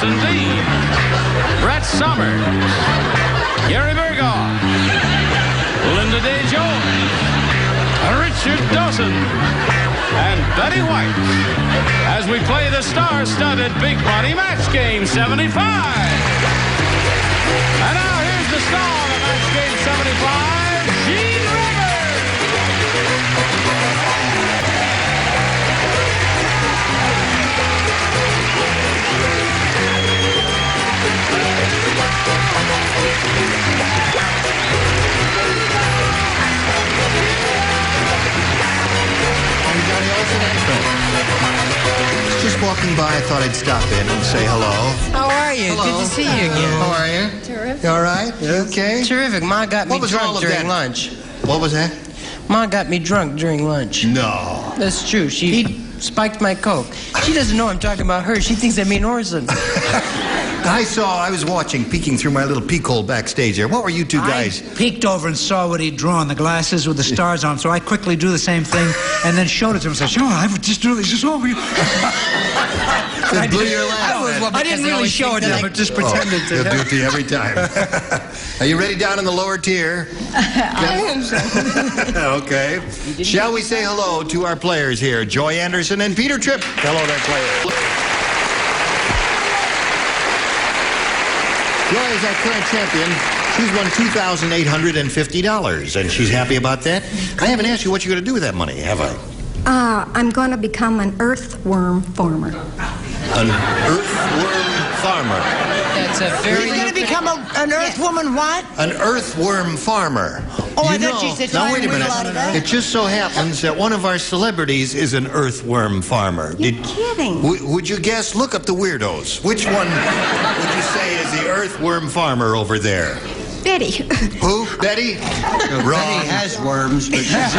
Jason Dean, Brett Summers, Gary Berghoff, Linda DeJoy, Richard Dawson, and Betty White as we play the star-studded Big Money Match Game 75. And now here's the star of Match Game 75, Gene Rivers. Just walking by, I thought I'd stop in and say hello. How are you? Hello. Good to see you again. How are you? Terrific. You all right? You okay? Terrific. Ma got me What was all drunk of during that? lunch. What was that? Ma got me drunk during lunch. No. That's true. She spiked my Coke. She doesn't know I'm talking about her. She thinks I mean Orson. I was watching, peeking through my little peek hole backstage there. What were you two guys? I peeked over and saw what he'd drawn, the glasses with the stars on, so I quickly do the same thing and then showed it to him and said, oh, I would just do this. It blew your laugh. I didn't really show it to him, but just pretended to. He'll do it to you every time. Are you ready down in the lower tier? Okay. Shall we say hello to our players here, Joy Anderson and Peter Tripp? Hello there, players. Joy is our current champion. She's won $2,850, and she's happy about that. I haven't asked you what you're going to do with that money, have I? I'm going to become an earthworm farmer. An earthworm farmer. That's a very... You're going to become an earthwoman what? An earthworm farmer. Oh, I thought you said now wait a real minute. out of that. It just so happens that one of our celebrities is an earthworm farmer. You're kidding. Would you guess? Look up the weirdos. Which one would you say is the earthworm farmer over there? Betty. Who? Betty? Wrong. Betty has worms, but she's just...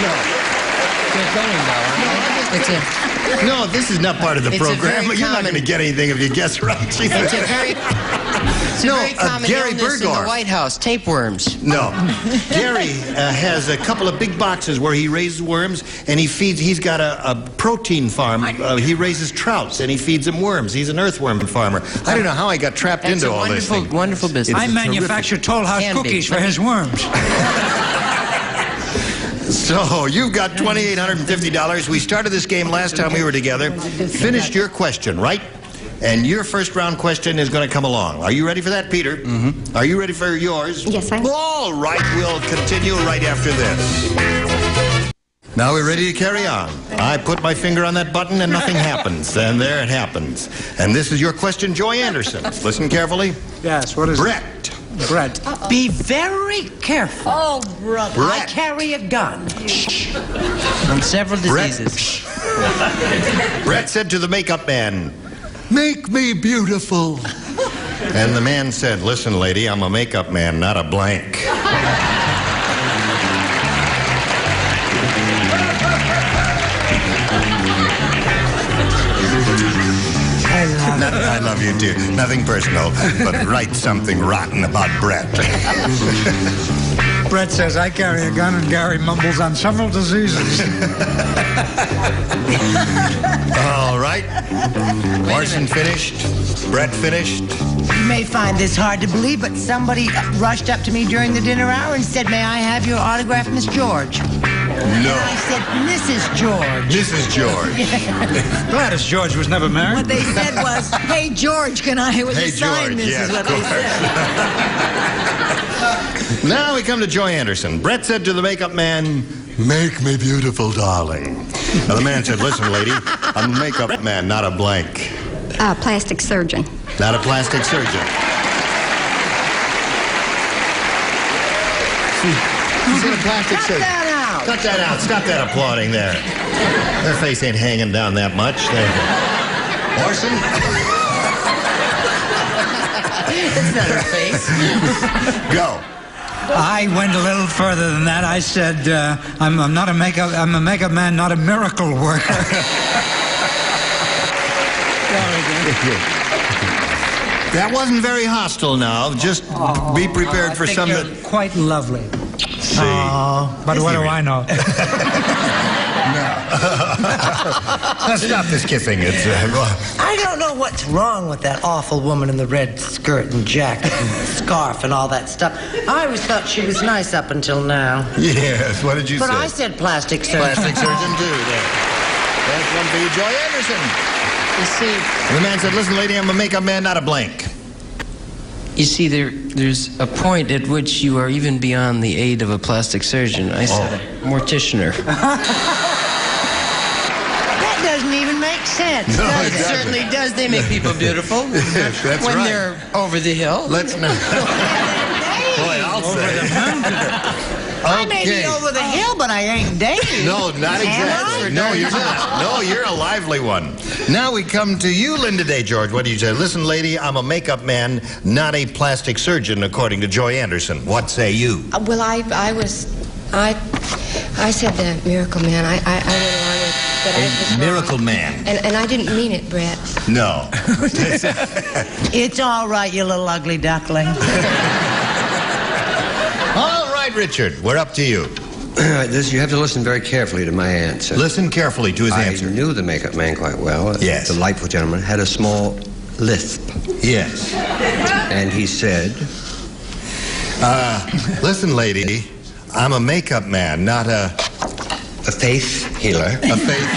Good going, though. No, this is not part of the It's a program. very You're not common- going to get anything if you guess right. It's a very... It's a very common Gary illness in the Berghoff. White House, tapeworms. No. Gary has a couple of big boxes where he raises worms, and he's got a protein farm. He raises trouts, and he feeds them worms. He's an earthworm farmer. I don't know how I got trapped That's into a all this wonderful, thing. wonderful business. I manufacture Toll House Can be. cookies for his worms. So, you've got $2,850. We started this game last time we were together. Finished your question, right? And your first round question is going to come along. Are you ready for that, Peter? Mm-hmm. Are you ready for yours? Yes, I am. All right, we'll continue right after this. Now we're ready to carry on. I put my finger on that button and nothing happens. And there it happens. And this is your question, Joy Anderson. Listen carefully. Yes, what is Brett. it? Brett. Be very careful. Oh, brother. Brett. I carry a gun. From several diseases. Brett said to the makeup man, "Make me beautiful." And the man said, "Listen, lady, I'm a makeup man, not a blank." I love you too. Nothing personal, but write something rotten about Brett. Brett says, I carry a gun, and Gary mumbles on several diseases. All right. Orson finished. Brett finished. You may find this hard to believe, but somebody rushed up to me during the dinner hour and said, may I have your autograph, Miss George? And No. I said, Mrs. George. Mrs. George. Gladys George was never married. What they said was, hey, George, can I will Hey, you sign George, this? yes, is what of they said. Now we come to Joy Anderson. Brett said to the makeup man, "Make me beautiful, darling." Now the man said, "Listen, lady, I'm a makeup man, not a blank. Plastic surgeon. Not a plastic surgeon." He's in a plastic surgeon. Cut that out. Cut that out. Stop that applauding there. Their face ain't hanging down that much. Orson? That's not her face. Go. I went a little further than that. I said, I'm a makeup man, not a miracle worker. That wasn't very hostile now. Just be prepared for some that... Quite lovely. See. But what do I know? Now stop this kissing. It's I don't know what's wrong with that awful woman in the red skirt and jacket and scarf and all that stuff. I always thought she was nice up until now. yes. What did you But say? I said plastic surgeon. Plastic surgeon too. There. That's one for you, Joy Anderson. You see, And the man said, "Listen, lady, I'm a makeup man, not a blank." you see, there's a point at which you are even beyond the aid of a plastic surgeon. I said a morticianer. That doesn't even make sense, No, does it it? It certainly does. They make people beautiful Yes, that's when right. they're over the hill. Let's not. Boy, I'll say. I may be Okay. over the hill, but I ain't dating. No, not exactly. No, you're not. No, you're a lively one. Now we come to you, Linda Day George. What do you say? Listen, lady, I'm a makeup man, not a plastic surgeon, according to Joy Anderson. What say you? Well, I said the Miracle Man. I went along with that. I was wrong. Miracle man. And I didn't mean it, Brett. No. It's all right, you little ugly duckling. All right, Richard, we're up to you. You have to listen very carefully to my answer. Listen carefully to his I answer. knew the makeup man quite well. Yes. The delightful gentleman had a small lisp. Yes. And he said, Listen, lady, I'm a makeup man, not a faith healer. faith.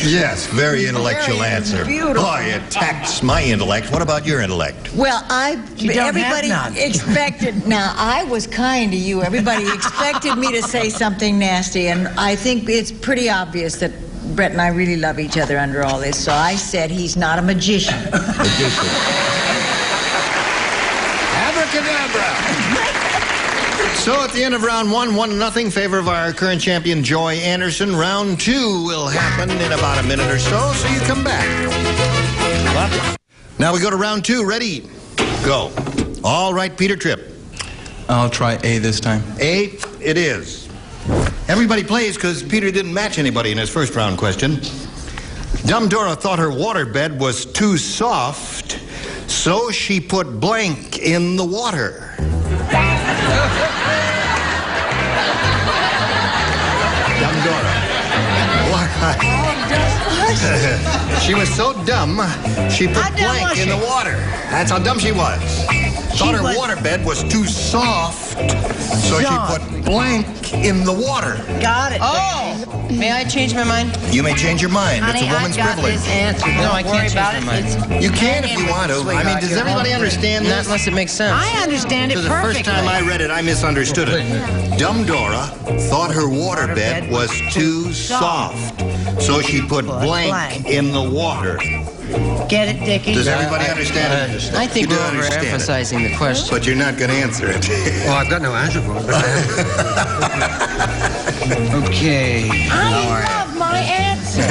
Yes, very intellectual answer. beautiful. Boy, it taxed my intellect. What about your intellect? Well, You don't everybody have none. expected. Now, I was kind to you. Everybody expected me to say something nasty, and I think it's pretty obvious that Brett and I really love each other under all this. So I said he's not a magician. Abracadabra! So at the end of round 1, 1-0, favor of our current champion, Joy Anderson. Round 2 will happen in about a minute or so you come back. Now we go to round 2. Ready? Go. All right, Peter Tripp. I'll try A this time. A, it is. Everybody plays because Peter didn't match anybody in his first round question. Dumb Dora thought her waterbed was too soft, so she put blank in the water. Dumb Dora. Why? She was so dumb, she put How dumb blank was in she? the water. That's how dumb she was. Thought her waterbed was too soft, so she Soft. put blank in the water. Got it. Oh! May I change my mind? You may change your mind. Honey, it's a woman's I got privilege. this answer. No, I Don't worry can't about change it. my mind. You can if you want to. I mean, does everybody understand Not this? unless it makes sense. I understand it Because the perfectly. first time I read it, I misunderstood it. Dumb Dora thought her waterbed was too soft, so she put blank in the water. Get it, Dickie? Does everybody understand it? I think You we're do understand it. overemphasizing the question. But you're not going to answer it. well, I've got no answer for it. But Okay. I love my answer.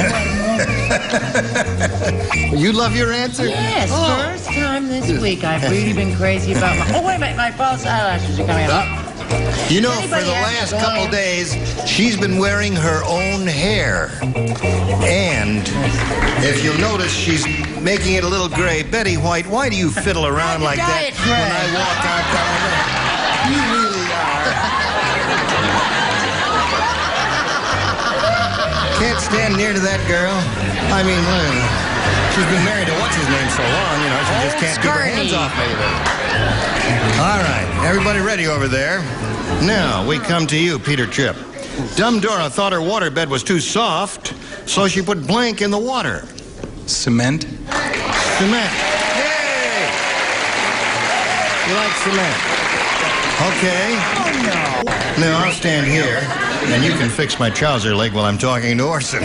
You love your answer? Yes, first time this week I've really been crazy about my... Oh, wait a minute, my false eyelashes are coming out. You know, for Anybody the have last to go couple in? days, she's been wearing her own hair. And if you'll notice, she's making it a little gray. Betty White, why do you fiddle around like dye that it gray. when I walk out there? You really are. Can't stand near to that girl. I mean, she's been married to what's-his-name so long, you know, she just can't keep her hands off me. All right, everybody ready over there? Now, we come to you, Peter Tripp. Dumb Dora thought her waterbed was too soft, so she put blank in the water. Cement. Cement. Yay! You like cement? Okay. Oh, no. Now, I'll stand here, and you can fix my trouser leg while I'm talking to Orson.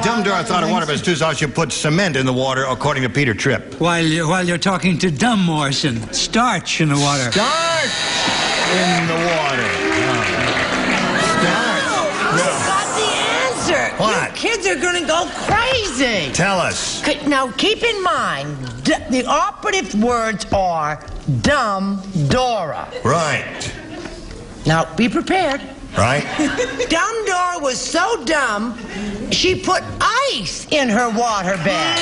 Dumb Dora thought her waterbed was too soft, she put cement in the water, according to Peter Tripp. While you're talking to Dumb Morrison, starch in the water. Starch in the water. Starch. Got the answer. What? You kids are going to go crazy. Tell us. Now, keep in mind, the operative words are Dumb Dora. Right. Now, be prepared. Right? Dumb Dora was so dumb, she put ice in her waterbed.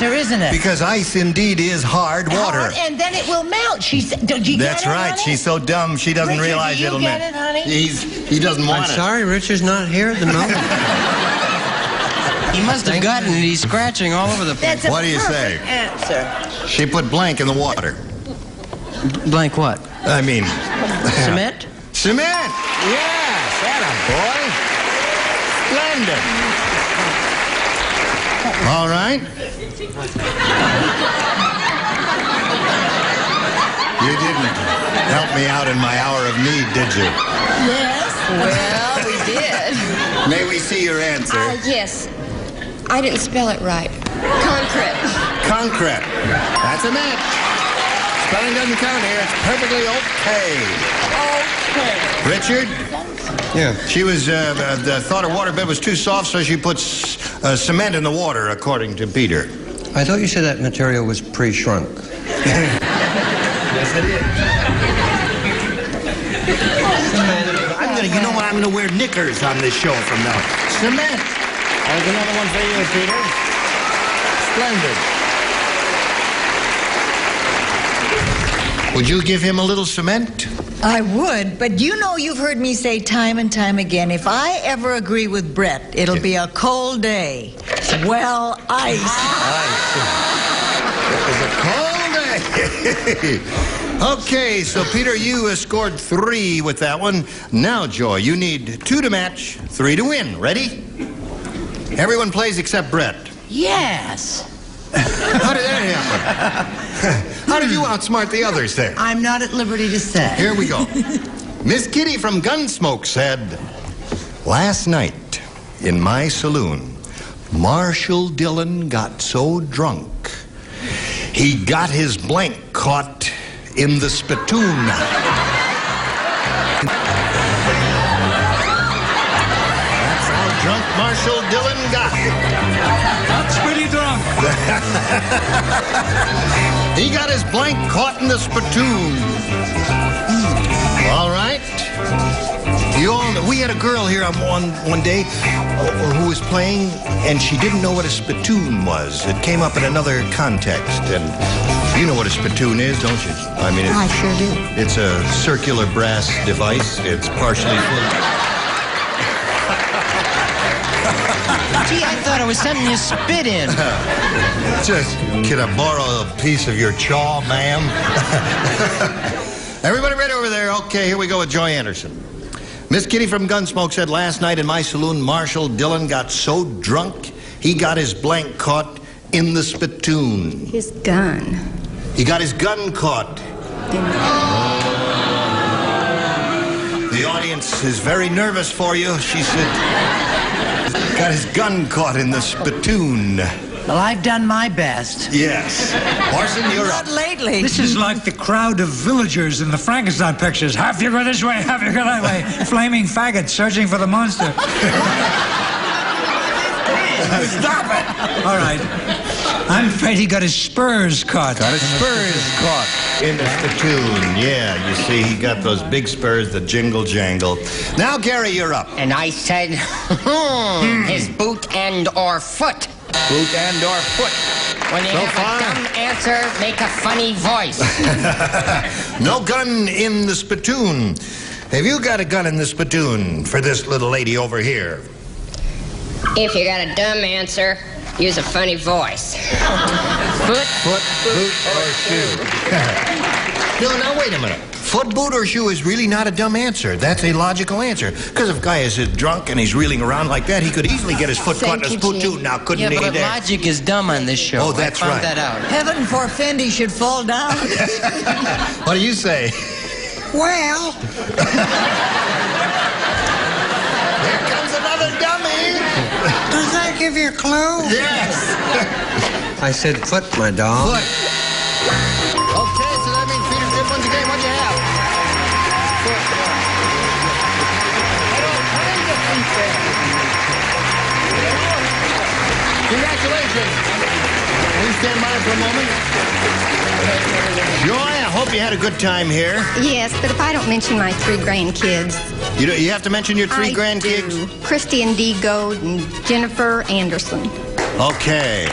answer, isn't it? Because ice indeed is hard water. And then it will melt. She said, "Did you That's get it, right. honey?" She's so dumb she doesn't Richard, realize do you it'll get melt. it, honey? He doesn't want I'm it. sorry, Richard's not here at the moment. He must have gotten it. He's scratching all over the place. That's a What do you say? perfect answer. She put blank in the water. Blank what? I mean, Cement? cement. Yes, atta boy. Splendid. All right. You didn't help me out in my hour of need, did you? Yes. Well, we did. May we see your answer? Yes. I didn't spell it right. Concrete. Concrete. That's a match. Spelling doesn't count here. It's perfectly okay. Okay. Richard? Yeah. She was, thought her waterbed was too soft, so she puts cement in the water, according to Peter. I thought you said that material was pre-shrunk. Yes, it is. You know what? I'm gonna wear knickers on this show from now. Cement. There's another one for you, Peter. Splendid. Would you give him a little cement? I would, but you know you've heard me say time and time again, if I ever agree with Brett, it'll be a cold day. Well, ice. It was a cold day. Okay, so Peter, you scored 3 with that one. Now, Joy, you need 2 to match, 3 to win. Ready? Everyone plays except Brett. Yes. How did that happen? How did you outsmart the others there? I'm not at liberty to say. Here we go. Miss Kitty from Gunsmoke said, last night in my saloon, Marshall Dillon got so drunk, he got his blank caught in the spittoon. That's how drunk Marshall Dillon got. That's pretty drunk. He got his blank caught in the spittoon. All right. You all know, we had a girl here one day who was playing, and she didn't know what a spittoon was. It came up in another context, and you know what a spittoon is, don't you? I mean, I sure do. it's a circular brass device. It's partially full. Gee, I thought it was something you spit in. Just, can I borrow a piece of your chaw, ma'am? Everybody ready over there? Okay, here we go with Joy Anderson. Miss Kitty from Gunsmoke said, last night in my saloon, Marshall Dillon got so drunk, he got his blank caught in the spittoon. His gun. He got his gun caught. The audience is very nervous for you, she said. Got his gun caught in the spittoon. Well, I've done my best. Yes. Orson, you're up. Not lately. This is like the crowd of villagers in the Frankenstein pictures. Half you go this way, half you go that way. Flaming faggots searching for the monster. Stop it! All right. I'm afraid he got his spurs caught. Got his spurs caught in the spittoon. Yeah, you see, he got those big spurs that jingle jangle. Now, Gary, you're up. And I said, his boot and or foot. Boot and or foot. When you So have far. a dumb answer, make a funny voice. No gun in the spittoon. Have you got a gun in the spittoon for this little lady over here? If you got a dumb answer, use a funny voice. Foot. Foot, boot, or shoe? No, now wait a minute. Foot, boot, or shoe is really not a dumb answer. That's a logical answer. Because if a guy is drunk and he's reeling around like that, he could easily get his foot caught in a spittoon. Now, couldn't Yeah, he? but There? logic is dumb on this show. Oh, that's I found right. that out. Heaven forfend he should fall down. What do you say? Well, Here comes another dummy. does that give you a clue? Yes. I said foot, my doll. Foot. Okay, so that means Peter's did once again. What'd you have? Foot. Congratulations. Will you stand by for a moment? Joy, I hope you had a good time here. Yes, but if I don't mention my 3 grandkids. You have to mention your 3 I grandkids? do. Christy and Dee Goad and Jennifer Anderson. Okay.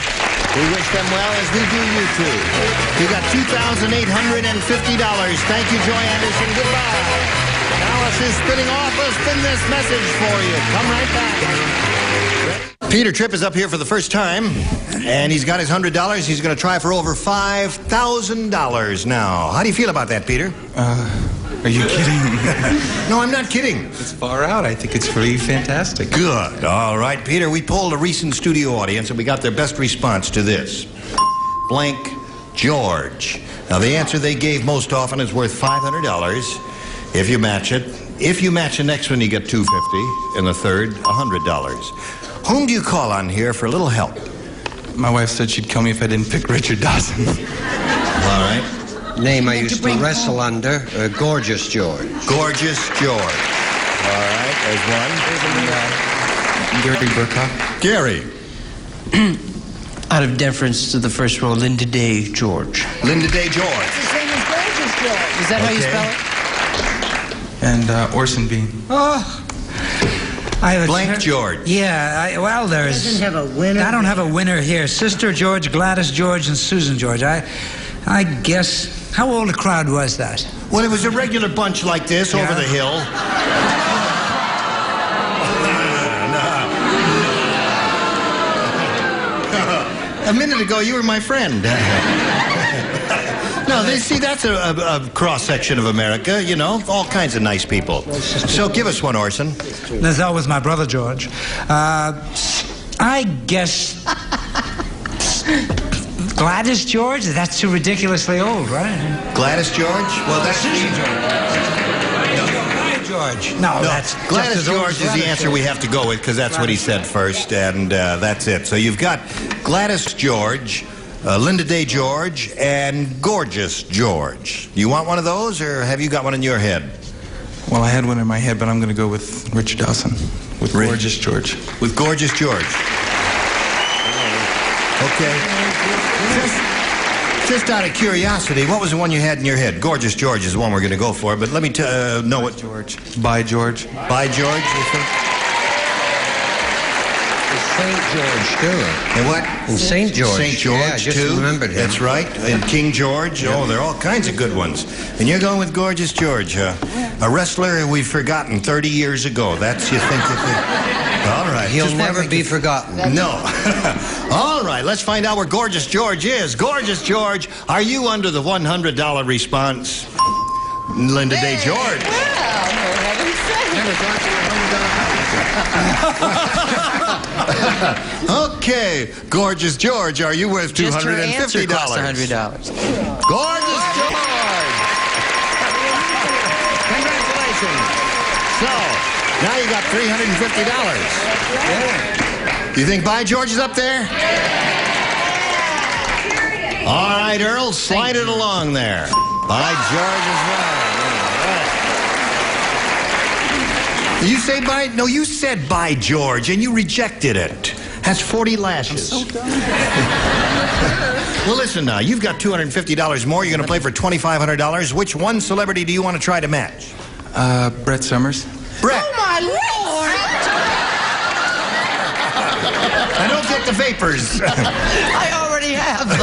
We wish them well, as we do you too. You got $2,850. Thank you, Joy Anderson. Goodbye. Alice is spinning off. We'll spin this message for you. Come right back. Peter Tripp is up here for the first time, and he's got his $100. He's going to try for over $5,000 now. How do you feel about that, Peter? Are you kidding? No, I'm not kidding. It's far out. I think it's really fantastic. Good. All right, Peter, we polled a recent studio audience, and we got their best response to this. Blank George. Now, the answer they gave most often is worth $500 if you match it. If you match the next one, you get $250, and the third, $100. Whom do you call on here for a little help? My wife said she'd kill me if I didn't pick Richard Dawson. All right. Name I used to wrestle under, Gorgeous George. Gorgeous George. All right, there's one. Gary Burkhoff. Gary. Out of deference to the first row, Linda Day George. Linda Day George. It's the same as Gorgeous George. Is that how you spell it? And Orson Bean. Oh. Blank George. Yeah, there's... Doesn't have a winner. I don't have a winner here. Sister George, Gladys George, and Susan George. I guess... How old a crowd was that? Well, it was a regular bunch like this over the hill. A minute ago, you were my friend. No, see, that's a cross-section of America, you know, all kinds of nice people. So give us one, Orson. There's always my brother George. I guess... Gladys George? That's too ridiculously old, right? Gladys George? Well, that's... George. No, that's... Gladys George is the answer we have to go with, because that's what he said first, and that's it. So you've got Gladys George, Linda Day George, and Gorgeous George. You want one of those, or have you got one in your head? Well, I had one in my head, but I'm going to go with Richard Dawson. With Gorgeous George. With Gorgeous George. Okay. Just out of curiosity, what was the one you had in your head? Gorgeous George is the one we're going to go for, but let me know what... George. By George. By George, you think? St. George, too. And what? And St. George. St. George, yeah, I just too. remembered him. That's right. And King George. Yeah. Oh, there are all kinds of good ones. And you're going with Gorgeous George, huh? A wrestler we've forgotten 30 years ago. That's, you think that... All right. He'll never be forgotten. No. All right, let's find out where Gorgeous George is. Gorgeous George, are you under the $100 response? Linda Day George. Well, for heaven's sake. Okay, Gorgeous George, are you worth $250? Just your answer cost $100. Gorgeous George! Congratulations. So, now you got $350. You think By George is up there? All right, Earl, slide it along there. By George as well. You say by... No, you said By George, and you rejected it. That's 40 lashes. I'm so done. Well, listen now. You've got $250 more. You're going to play for $2,500. Which one celebrity do you want to try to match? Brett Summers. Brett. Oh, my Lord! I don't get the vapors. I already have them.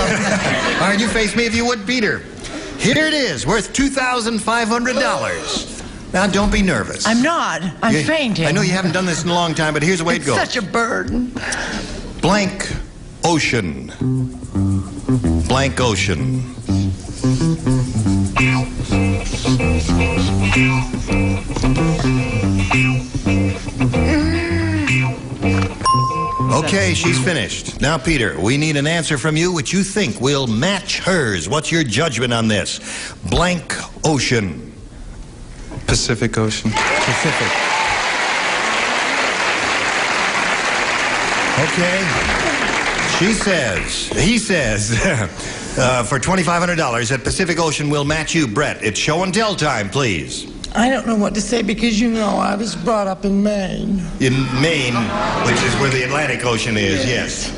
All right, you face me if you would, Peter. Here it is, worth $2,500. Now, don't be nervous. I'm not. I'm fainting. I know you haven't done this in a long time, but here's the way it goes. Such a burden. Blank ocean. Blank ocean. Okay, she's finished. Now, Peter, we need an answer from you which you think will match hers. What's your judgment on this? Blank ocean. Pacific Ocean. Pacific. Okay. He says, for $2,500, that Pacific Ocean will match you, Brett. It's show and tell time, please. I don't know what to say because, you know, I was brought up in Maine. In Maine, which is where the Atlantic Ocean is, yes.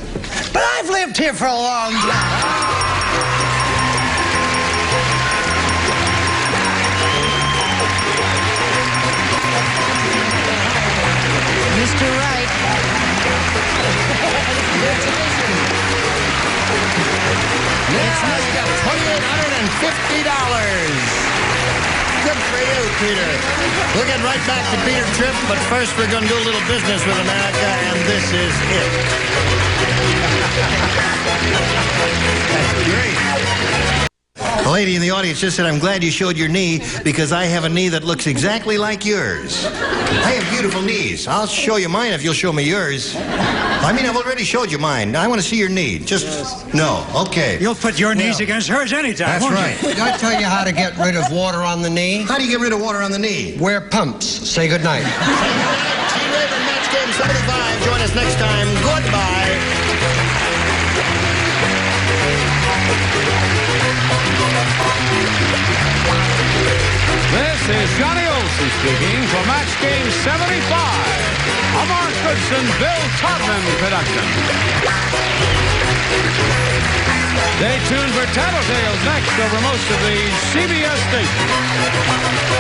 But I've lived here for a long time. Mr. Wright. It's nice up $2,850. Good for you, Peter. We'll get right back to Peter Tripp, but first we're going to do a little business with America, and this is it. That's great. A lady in the audience just said, I'm glad you showed your knee because I have a knee that looks exactly like yours. I have beautiful knees. I'll show you mine if you'll show me yours. I mean, I've already showed you mine. I want to see your knee. Just, no. Okay. You'll put your knees against hers anytime, That's won't right. Did I tell you how to get rid of water on the knee? How do you get rid of water on the knee? Wear pumps. Say goodnight. Gene Rayburn, Match Game 75. Join us next time. Goodbye. This is Johnny Olson speaking for Match Game 75, a Mark Goodson, Bill Todman production. Stay tuned for Tattletales next over most of the CBS stations.